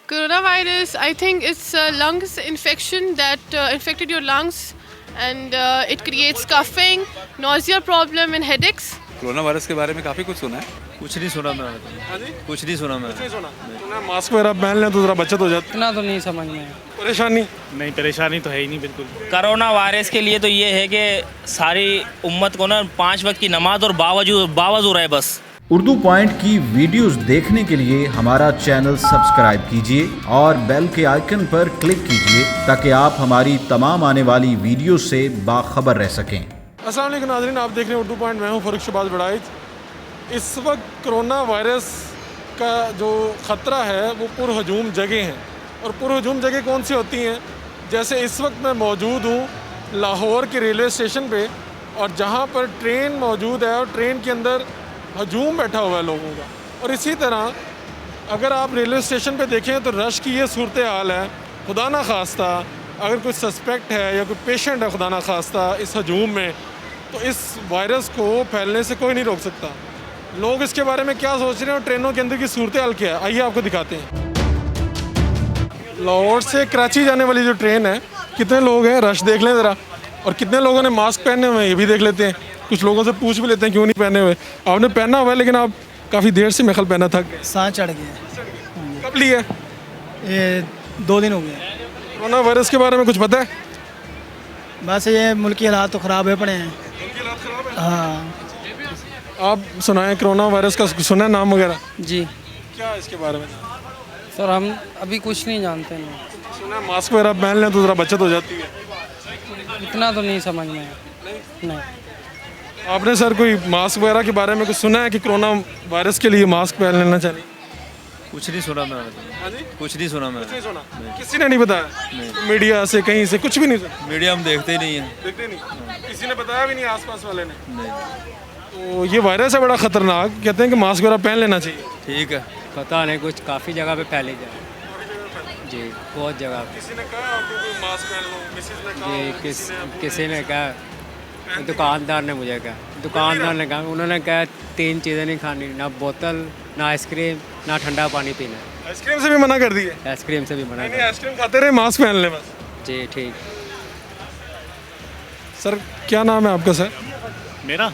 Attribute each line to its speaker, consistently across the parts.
Speaker 1: Coronavirus, I think it's a lungs infection that infected your lungs, and it creates coughing, nausea problem, and headaches.
Speaker 2: Corona virus के बारे में काफ़ी कुछ सुना है।
Speaker 3: कुछ नहीं सुना मैंने तो।
Speaker 2: हाँ जी,
Speaker 3: कुछ नहीं सुना मैंने।
Speaker 2: नहीं सुना। सुना मास्क वगैरह पहन लें तो ज़रा बचत हो जाती
Speaker 4: इतना तो नहीं समझ में।
Speaker 2: है। परेशानी
Speaker 3: नहीं, परेशानी तो है ही नहीं बिल्कुल।
Speaker 5: कोरोना वायरस के लिए तो ये है कि सारी उम्मत को ना 5 वक्त की नमाज और बावजू रहे बस।
Speaker 6: उर्दू पॉइंट की वीडियोस देखने के लिए हमारा चैनल सब्सक्राइब कीजिए और बेल के आइकन पर क्लिक कीजिए ताकि आप हमारी तमाम आने वाली वीडियो से बाखबर रह सकें।
Speaker 2: अस्सलाम वालेकुम नाज़रीन, आप देख रहे हैं उर्दू पॉइंट। मैं हूं फ़ारूक शहबाज बड़ाइच। इस वक्त कोरोना वायरस का जो ख़तरा है वो पुरहजूम जगह हैं, और पुरहजूम जगह कौन सी होती हैं? जैसे इस वक्त मैं मौजूद हूँ लाहौर के रेलवे स्टेशन पे, और जहाँ पर ट्रेन मौजूद है और ट्रेन के अंदर हजूम बैठा हुआ है लोगों का। और इसी तरह अगर आप रेलवे स्टेशन पे देखें तो रश की ये सूरत हाल है। खुदा ना खास्ता अगर कोई सस्पेक्ट है या कोई पेशेंट है खुदा ना खास्ता इस हजूम में, तो इस वायरस को फैलने से कोई नहीं रोक सकता। लोग इसके बारे में क्या सोच रहे हैं और ट्रेनों के अंदर की सूरत हाल क्या है, आइए आपको दिखाते हैं। लाहौर से कराची जाने वाली जो ट्रेन है, कितने लोग हैं रश देख लें ज़रा, और कितने लोगों ने मास्क पहने हुए हैं ये भी देख लेते हैं। कुछ लोगों से पूछ भी लेते हैं क्यों नहीं पहने हुए। आपने पहना हुआ है लेकिन आप काफ़ी देर से मेखल पहना था।
Speaker 4: सांस चढ़ गया।
Speaker 2: कब लिया?
Speaker 4: ये 2 दिन हो गए।
Speaker 2: कोरोना वायरस के बारे में कुछ पता है?
Speaker 4: बस ये मुल्क के हालात तो ख़राब हुए पड़े हैं। हाँ
Speaker 2: आप सुनाएं, कोरोना वायरस का सुना है नाम वगैरह?
Speaker 4: जी
Speaker 2: क्या है इसके बारे में?
Speaker 4: सर, हम अभी कुछ नहीं जानते हैं।
Speaker 2: सुना है मास्क वगैरह पहन लें तो ज़रा बचत हो जाती है।
Speaker 4: इतना तो नहीं समझ में। नहीं।
Speaker 2: आपने सर कोई मास्क वगैरह के बारे में कुछ सुना है कि कोरोना वायरस के लिए मास्क पहन लेना चाहिए?
Speaker 3: कुछ नहीं सुना मैंने तो।
Speaker 2: हाँ जी,
Speaker 3: कुछ नहीं सुना मैंने।
Speaker 2: नहीं सुना। किसी ने नहीं बताया? मीडिया से कहीं से कुछ भी नहीं सुना?
Speaker 3: मीडिया हम देखते ही नहीं है।
Speaker 2: देखते नहीं, किसी ने बताया भी नहीं आसपास वाले ने?
Speaker 3: नहीं।
Speaker 2: तो ये वायरस है बड़ा ख़तरनाक, कहते हैं कि मास्क वगैरह पहन लेना चाहिए।
Speaker 3: ठीक है।
Speaker 4: पता नहीं, कुछ काफ़ी जगह पे फैले जाए। जी, बहुत जगह पे।
Speaker 2: किसी ने कहा आपको कोई मास्क पहन लो? मिसेज ने कहा?
Speaker 4: जी, किसी ने कहा, दुकानदार ने मुझे कहा, दुकानदार ने कहा, उन्होंने कहा 3 चीज़ें नहीं खानी, ना बोतल, ना आइसक्रीम, ना ठंडा पानी पीना।
Speaker 2: आइसक्रीम से भी मना कर दिए?
Speaker 4: आइसक्रीम से भी मना
Speaker 2: नहीं,
Speaker 4: कर।
Speaker 2: आइसक्रीम खाते रहे, मास्क पहन ले बस।
Speaker 4: जी ठीक।
Speaker 2: सर क्या नाम है आपका सर?
Speaker 3: मेरा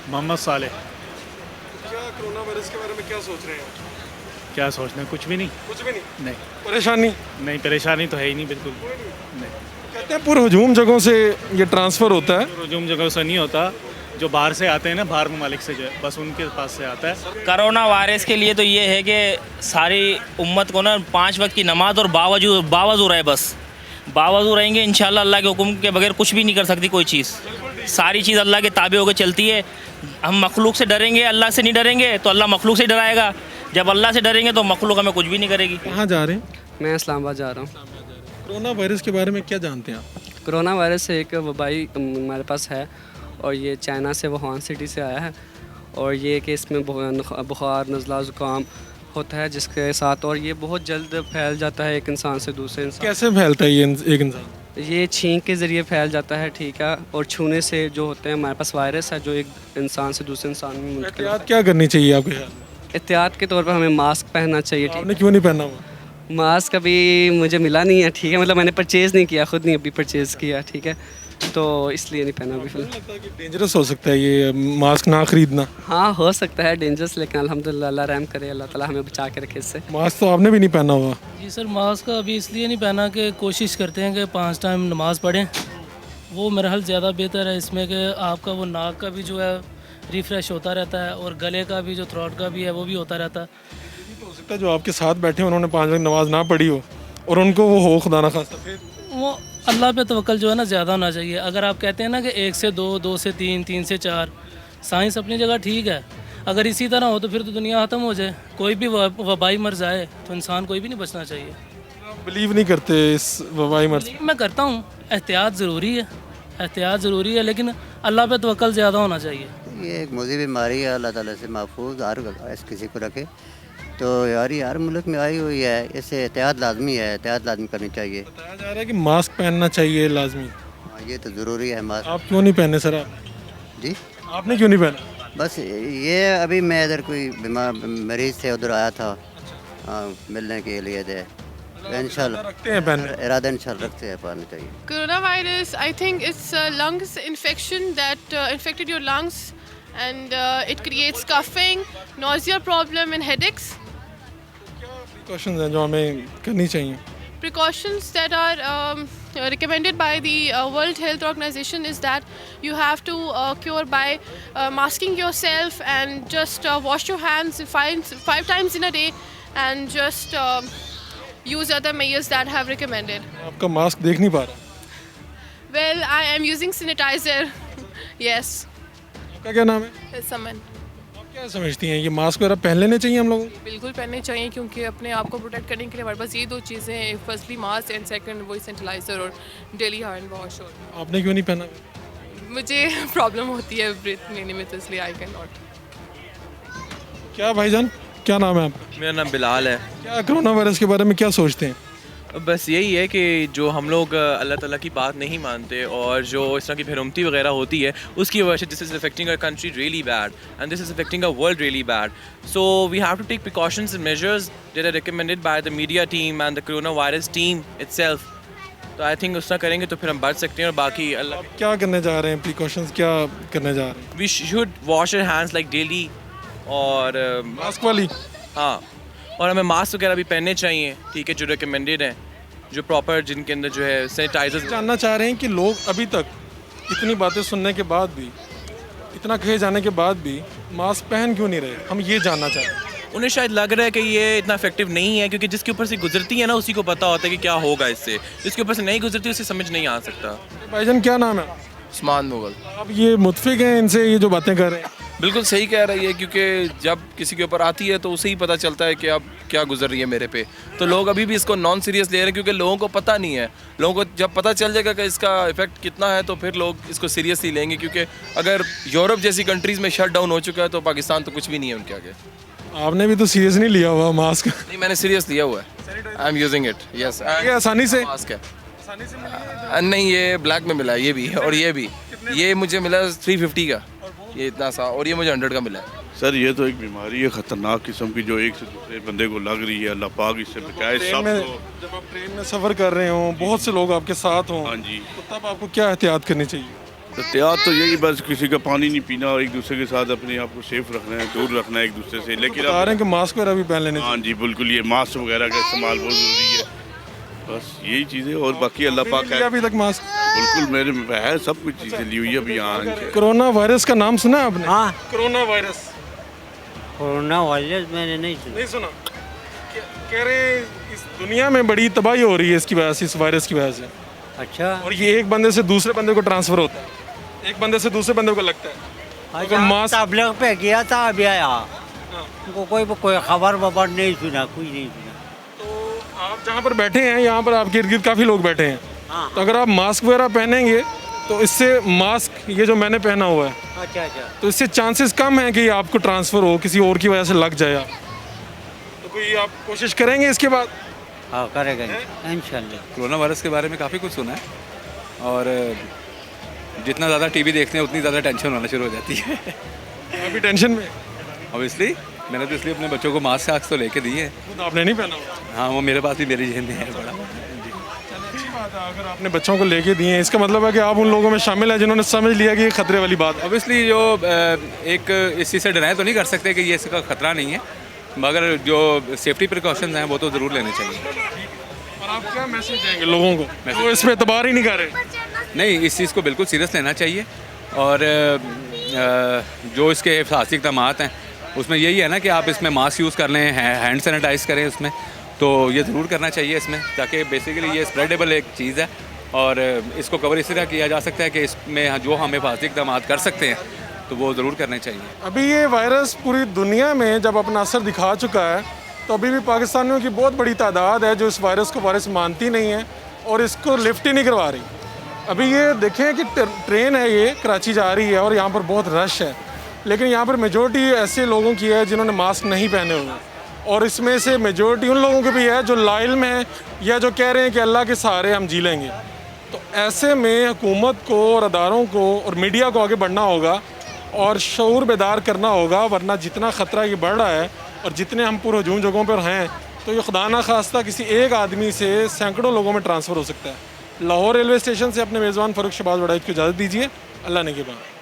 Speaker 3: मोहम्मद साले।
Speaker 2: क्या कोरोना वायरस के बारे में क्या सोच रहे हैं?
Speaker 3: क्या सोचना, कुछ भी नहीं।
Speaker 2: कुछ भी नहीं।
Speaker 3: नहीं।
Speaker 2: परेशानी?
Speaker 3: नहीं, परेशानी तो है ही नहीं बिल्कुल।
Speaker 2: कहते हैं पुरहजूम जगहों से ये ट्रांसफ़र होता है।
Speaker 3: हजूम जगह से नहीं होता, जो बाहर से आते हैं ना, बाहर ममालिक से, जो है बस उनके पास से आता है।
Speaker 5: कोरोना वायरस के लिए तो ये है कि सारी उम्मत को ना 5 वक्त की नमाज और बावजू रहे बस। बावजू रहेंगे इंशाल्लाह, अल्लाह के हुक्म के बगैर कुछ भी नहीं कर सकती कोई चीज़। सारी चीज़ अल्लाह के ताबे होकर चलती है। हम मखलूक से डरेंगे, अल्लाह से नहीं डरेंगे तो अल्लाह मखलूक से डराएगा। जब अल्लाह से डरेंगे तो मखलूक हमें कुछ भी नहीं करेगी।
Speaker 2: कहाँ जा रहे हैं?
Speaker 7: मैं इस्लामाबाद जा रहा हूँ।
Speaker 2: कोरोना वायरस के बारे में क्या जानते हैं आप?
Speaker 7: कोरोना वायरस एक वबाई हमारे पास है, और ये चाइना से वुहान सिटी से आया है, और ये कि इसमें बुखार, नज़ला, ज़ुकाम होता है जिसके साथ, और ये बहुत जल्द फैल जाता है एक इंसान से दूसरे इंसान।
Speaker 2: कैसे फैलता है ये एक इंसान?
Speaker 7: ये छींक के ज़रिए फैल जाता है, ठीक है, और छूने से जो होते हैं, हमारे पास वायरस है जो एक इंसान से दूसरे इंसान में मुंतकिल होता
Speaker 2: एहतियात क्या करनी चाहिए आपके ख्याल में?
Speaker 7: है। एहतियात के तौर पर हमें मास्क पहनना चाहिए। ठीक,
Speaker 2: आपने क्यों नहीं पहना हुआ?
Speaker 7: मास्क अभी मुझे मिला नहीं है, ठीक है, मतलब मैंने परचेज़ नहीं किया, खुद नहीं अभी परचेज़ किया, ठीक है, तो इसलिए नहीं पहना अभी फिलहाल।
Speaker 2: लगता है कि डेंजरस हो सकता है ये मास्क ना खरीदना?
Speaker 7: हाँ, हो सकता है डेंजरस, लेकिन अल्हम्दुलिल्लाह अल्लाह रहम करे, अल्लाह ताला हमें बचा के रखे इससे।
Speaker 2: मास्क तो आपने भी नहीं पहना हुआ?
Speaker 8: जी सर, मास्क अभी इसलिए नहीं पहना कि कोशिश करते हैं कि 5 टाइम नमाज़ पढ़ें। वो मेरा हल ज़्यादा बेहतर है इसमें कि आपका वो नाक का भी जो है रिफ़्रेश होता रहता है, और गले का भी, जो थ्रोट का भी है, वो भी होता रहता है।
Speaker 2: हो सकता है जो आपके साथ बैठे हैं उन्होंने 5 वक्त नमाज ना पढ़ी हो और उनको वो हो खुदा ना खास्ता, फिर
Speaker 8: वो अल्लाह पे तवक्कल जो है ना ज़्यादा होना चाहिए। अगर आप कहते हैं ना कि 1 से 2, 2 से 3, 3 से 4, साइंस अपनी जगह ठीक है। अगर इसी तरह हो तो फिर तो दुनिया ख़त्म हो जाए। कोई भी वबाई मर्ज़ आए तो इंसान कोई भी नहीं बचना चाहिए।
Speaker 2: बिलीव नहीं करते इस वबाई मर्ज?
Speaker 8: मैं करता हूँ, एहतियात ज़रूरी है, एहतियात ज़रूरी है, लेकिन अल्लाह पे तवक्कल ज़्यादा होना चाहिए।
Speaker 9: ये एक मौजी बीमारी है, अल्लाह ताला से महफूज हर किसी को रखे। तो यार ये हर मुल्क में आई हुई है, इससे एहतियात लाजमी है, एहतियात लाजमी करनी चाहिए।
Speaker 2: बताया जा रहा है कि मास्क पहनना चाहिए लाजमी।
Speaker 9: हाँ, ये तो ज़रूरी है मास्क।
Speaker 2: आप क्यों नहीं पहने सर? आप
Speaker 9: जी,
Speaker 2: आपने क्यों नहीं पहना?
Speaker 9: बस ये अभी मैं इधर कोई बीमार मरीज़ थे, उधर आया था मिलने के लिए थे, इंशाल्लाह
Speaker 2: रखते हैं पहनने?
Speaker 9: इरादा इंशाल्लाह रखते हैं, पानी चाहिए।
Speaker 1: Coronavirus, I think it's a lungs infection that infected your lungs, and it creates coughing, nausea problem, and headaches.
Speaker 2: Precautions हैं जो हमें करनी चाहिए?
Speaker 1: Precautions that are recommended by the World Health Organization is that you have to cure by masking yourself and just wash your hands five times in a day, and just use other measures that have recommended.
Speaker 2: आपका mask देख नहीं पा रहा।
Speaker 1: Well, I am using sanitizer. Yes.
Speaker 2: आपका क्या नाम है?
Speaker 1: Saman.
Speaker 2: आप क्या समझती हैं, ये मास्क वगैरह पहन लेने चाहिए हम लोगों को?
Speaker 10: बिल्कुल पहनने चाहिए, क्योंकि अपने आप को प्रोटेक्ट करने के लिए हमारे पास ये दो चीज़ें हैं, फर्स्टली मास्क एंड सेकंड वही सैनिटाइज़र और डेली हैंड वॉश। और
Speaker 2: आपने क्यों नहीं पहना?
Speaker 10: मुझे प्रॉब्लम होती है ब्रीथ लेने में, तो इसलिए आई कैन नॉट।
Speaker 2: क्या भाईजान, क्या नाम है आपका?
Speaker 11: मेरा नाम बिलाल है।
Speaker 2: क्या कोरोना वायरस के बारे में क्या सोचते हैं?
Speaker 11: बस यही है कि जो हम लोग अल्लाह ताला की बात नहीं मानते और जो इस तरह की भरमती वगैरह होती है उसकी वजह से this is affecting our country really bad and this is affecting our world really bad. So we have to take precautions and measures that are recommended by the media team and the corona virus team itself. तो I think उस तरह करेंगे तो फिर हम बच सकते हैं। और बाकी अल्लाह
Speaker 2: क्या करने जा रहे हैं, प्रिकॉशंस क्या करने जा रहे हैं?
Speaker 11: We should wash our hands like daily और
Speaker 2: मास्क वाली?
Speaker 11: हाँ, और हमें मास्क वगैरह भी पहनने चाहिए, ठीक है, जो रिकमेंडेड हैं, जो प्रॉपर जिनके अंदर जो है सैनिटाइजर।
Speaker 2: जानना चाह रहे हैं कि लोग अभी तक इतनी बातें सुनने के बाद भी, इतना कहे जाने के बाद भी मास्क पहन क्यों नहीं रहे, हम ये जानना चाह रहे हैं।
Speaker 11: उन्हें शायद लग रहा है कि ये इतना इफेक्टिव नहीं है, क्योंकि जिसके ऊपर से गुजरती है ना उसी को पता होता है कि क्या होगा इससे, जिसके ऊपर से नहीं गुजरती उसे समझ नहीं आ सकता।
Speaker 2: भाईजान क्या नाम है?
Speaker 12: उस्मान मुगल।
Speaker 2: आप ये मुतफिक हैं इनसे, ये जो बातें कर रहे हैं?
Speaker 12: बिल्कुल सही कह रही है, क्योंकि जब किसी के ऊपर आती है तो उसे ही पता चलता है कि अब क्या गुजर रही है मेरे पे। तो लोग अभी भी इसको नॉन सीरियस ले रहे हैं, क्योंकि लोगों को पता नहीं है। लोगों को जब पता चल जाएगा कि इसका इफेक्ट कितना है तो फिर लोग इसको सीरियसली लेंगे, क्योंकि अगर यूरोप जैसी कंट्रीज़ में शट डाउन हो चुका है तो पाकिस्तान तो कुछ भी नहीं है उनके आगे।
Speaker 2: आपने भी तो सीरियस नहीं लिया हुआ मास्क?
Speaker 12: नहीं, मैंने सीरियस लिया हुआ है। I am using it. Yes,
Speaker 2: ये आसानी से
Speaker 12: मास्क है। नहीं, ये ब्लैक में मिला है, ये भी और ये भी। ये मुझे मिला 350 का, ये इतना सा, और ये मुझे 100 का मिला है।
Speaker 13: सर ये तो एक बीमारी है ख़तरनाक किस्म की, जो एक से दूसरे बंदे को लग रही है। अल्लाह पाक इससे बचाए सबको।
Speaker 2: जब आप ट्रेन में सफ़र कर रहे हो, बहुत से लोग आपके साथ हों,
Speaker 13: हाँ जी,
Speaker 2: तो तब आपको क्या एहतियात करनी चाहिए?
Speaker 13: एहतियात तो यही, बस किसी का पानी नहीं पीना और एक दूसरे के साथ अपने आप को सेफ रखना है, दूर रखना है एक दूसरे से। लेकिन
Speaker 2: बता रहे हैं कि मास्क वगैरह भी पहन लेने चाहिए।
Speaker 13: हाँ जी बिल्कुल, ये मास्क वगैरह का इस्तेमाल बहुत ज़रूरी है। बस यही चीज़ें, और बाकी अल्लाह पाक है।
Speaker 2: अभी तक मास्क
Speaker 13: बिल्कुल मेरे में है, सब कुछ चीज़ें ली हुई है अभी यहाँ।
Speaker 2: कोरोना वायरस का नाम सुना है आपने?
Speaker 14: हाँ,
Speaker 2: कोरोना वायरस।
Speaker 14: कोरोना वायरस मैंने नहीं सुना।
Speaker 2: नहीं सुना? कह रहे हैं इस दुनिया में बड़ी तबाही हो रही है इसकी वजह से, इस वायरस की वजह से।
Speaker 14: अच्छा।
Speaker 2: और ये एक बंदे से दूसरे बंदे को ट्रांसफ़र होता है, एक बंदे से दूसरे बंदे को लगता है।
Speaker 14: अगर मास्क तबलीग पे गया था अभी आया, उनको कोई खबर वबर नहीं सुना, कुछ नहीं सुना।
Speaker 2: तो आप जहाँ पर बैठे हैं, यहाँ पर आपके इर्द गिर्द काफ़ी लोग बैठे हैं, तो अगर आप मास्क वगैरह पहनेंगे तो इससे, मास्क ये जो मैंने पहना हुआ है,
Speaker 14: अच्छा अच्छा,
Speaker 2: तो इससे चांसेस कम है कि आपको ट्रांसफ़र हो, किसी और की वजह से लग जाए। तो कोई आप कोशिश करेंगे इसके बाद?
Speaker 14: हाँ करेगा इंशाल्लाह।
Speaker 15: कोरोना वायरस के बारे में काफ़ी कुछ सुना है, और जितना ज़्यादा टीवी देखते हैं उतनी ज़्यादा टेंशन होना शुरू हो जाती है।
Speaker 2: अभी टेंशन में?
Speaker 15: ऑब्वियसली मैंने तो इसलिए अपने बच्चों को मास्क तो लेके दिए हैं।
Speaker 2: खुद आपने नहीं पहना हुआ?
Speaker 15: हाँ, वो मेरे पास भी मेरी जेब में है बड़ा।
Speaker 2: अच्छी बात है, अगर आपने बच्चों को लेके दिए हैं, इसका मतलब है कि आप उन लोगों में शामिल हैं जिन्होंने समझ लिया कि ये खतरे वाली बात है।
Speaker 15: ऑब्वियसली जो एक इस चीज़ से डराए तो नहीं कर सकते कि ये इसका खतरा नहीं है, मगर जो सेफ्टी प्रिकॉशंस हैं वो तो ज़रूर लेने चाहिए।
Speaker 2: और आप क्या मैसेज देंगे लोगों को जो इस पर एतबार ही नहीं कर रहे?
Speaker 15: नहीं, इस चीज़ को बिल्कुल सीरियस लेना चाहिए, और जो इसके हिफाजती इक़दाम हैं उसमें यही है ना कि आप इसमें मास्क यूज़ कर लें, हैंड सैनिटाइज़ करें उसमें, तो ये ज़रूर करना चाहिए इसमें, ताकि बेसिकली ये स्प्रेडेबल एक चीज़ है, और इसको कवर इस तरह किया जा सकता है कि इसमें जो हम हिफाजती इक़दाम कर सकते हैं तो वो ज़रूर करने चाहिए।
Speaker 2: अभी ये वायरस पूरी दुनिया में जब अपना असर दिखा चुका है, तो अभी भी पाकिस्तानियों की बहुत बड़ी तादाद है जो इस वायरस को वायरस मानती नहीं है और इसको लिफ्ट ही नहीं करवा रही। अभी ये देखें कि ट्रेन है, ये कराची जा रही है और यहाँ पर बहुत रश है, लेकिन यहाँ पर मेजॉरिटी ऐसे लोगों की है जिन्होंने मास्क नहीं पहने हुए, और इसमें से मेजॉरिटी उन लोगों की भी है जो लाइल में है या जो कह रहे हैं कि अल्लाह के सहारे हम जी लेंगे। तो ऐसे में हुकूमत को और अदारों को और मीडिया को आगे बढ़ना होगा और शऊर बेदार करना होगा, वरना जितना ख़तरा ये बढ़ रहा है और जितने हम पुरहजूम जगहों पर हैं तो ये खुदा ना खास्ता किसी एक आदमी से सैकड़ों लोगों में ट्रांसफ़र हो सकता है। लाहौर रेलवे स्टेशन से अपने मेज़बान फ़ारूक शहबाज वड़ाइच को इजाज़त दीजिए। अल्लाह ने के बाद।